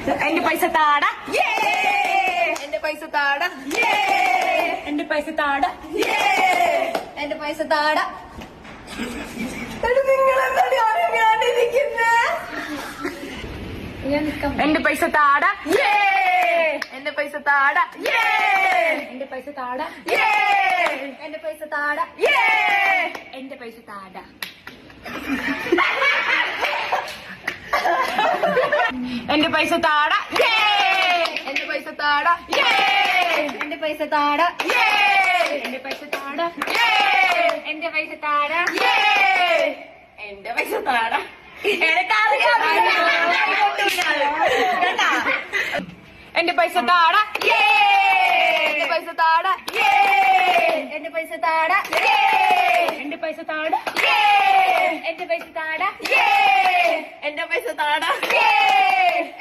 എന്റെ പൈസ താട. എന്റെ പൈസ താട. എന്റെ പൈസ താട. എന്റെ പൈസ താട. നിങ്ങളെന്താണ് ഞാനിരിക്കുന്നേ? എന്റെ പൈസ താട. എന്റെ പൈസ താട. എന്റെ പൈസ താട. എന്റെ പൈസ താട. എന്റെ പൈസ താട. എന്റെ പൈസ താട. എന്റെ പൈസ താട. എന്റെ പൈസ താട. എന്റെ പൈസ താട. എന്റെ പൈസ താട. എന്റെ പൈസ താട. എന്റെ പൈസ താട. എന്റെ പൈസ താട. എന്റെ പൈസ താട. എന്റെ പൈസ താട. എന്റെ പൈസ താട. എന്റെ പൈസ താട.